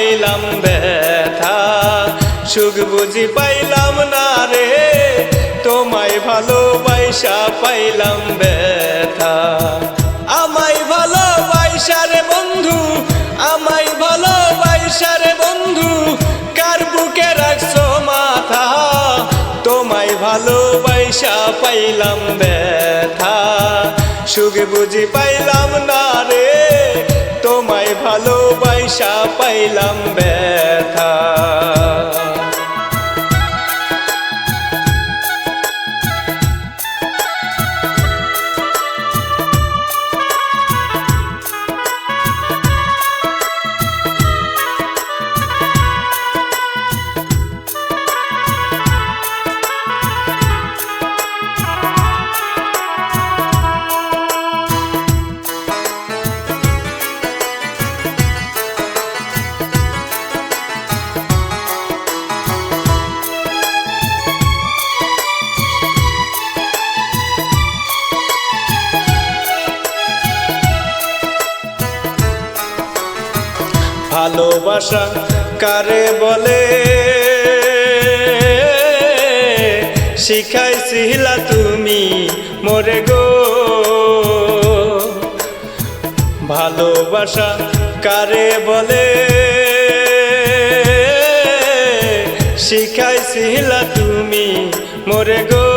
পাইলাম ব্যথা, সুখ বুঝি পাইলাম না রে, তোমায় ভালোবাসা পাইলাম ব্যথা। আমায় ভালোবাসা রে বন্ধু, আমায় ভালোবাসা রে বন্ধু, কার বুকে রাখছো মাথা, তোমায় ভালোবাসা পাইলাম ব্যথা, সুখ বুঝি পাইলাম না রে, তোমায় ভালোবাসা পাইলাম ব্যথা। ভালোবাসা কারে বলে শিখাইছিলা তুমি মোরে গো, ভালোবাসা কারে বলে শিখাইছিলা তুমি মোরে গো,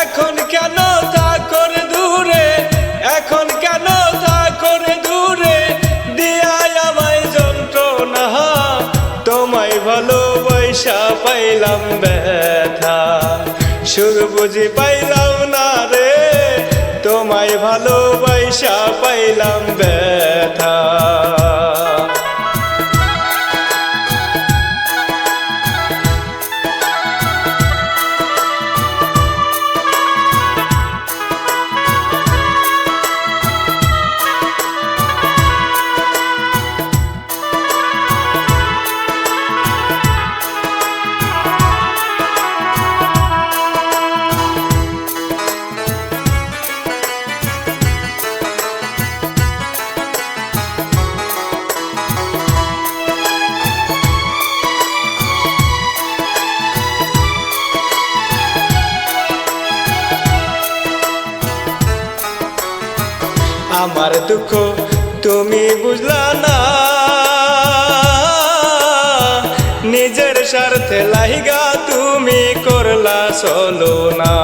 এখন কেন থাকো রে দূরে, এখন কেন থাকো রে দূরে, দিয়াই আমায় যন্ত্রণা, তোমায় ভালোবাসা পাইলাম ব্যথা, সুখ বুঝি পাইলাম না রে, তোমায় ভালোবাসা পাইলাম ব্যথা। আমার দুঃখ তুমি বুঝলা না, নিজের স্বার্থে লাইগা তুমি করলা চলো না,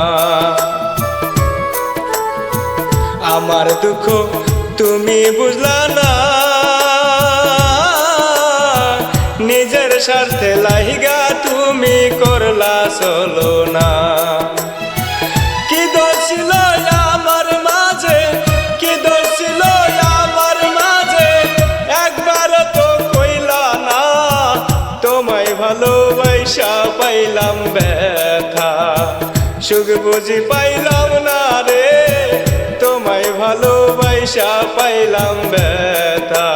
আমার দুঃখ তুমি বুঝলা না, নিজের স্বার্থে লাইগা তুমি করলা চলো না। কি দোষ ছিল আমার মাঝে, কি দোষ ছিল আমার মাঝে, একবার তো কইলা না, তোমায় ভালোবাসা পাইলাম ব্যথা, সুখ বুঝি পাইলাম না রে, তোমায় ভালোবাসা পাইলাম ব্যথা।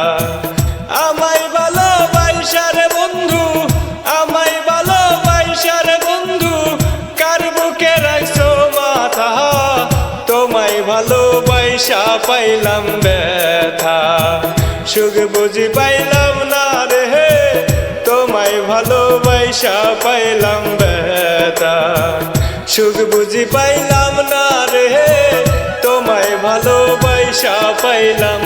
আমায় ভালোবাসা রে বন্ধু, আমায় ভালোবাসা রে বন্ধু, কার বুকে রাখছো মাথা, তোমায় ভালোবাসা পাইলাম ব্যথা, সুখ বুঝি পাইলাম না রে, তোমায় ভালোবাসা পাইলাম ব্যথা, সুখ বুঝি পাইলাম না রে, তোমায় ভালোবাসা পাইলাম।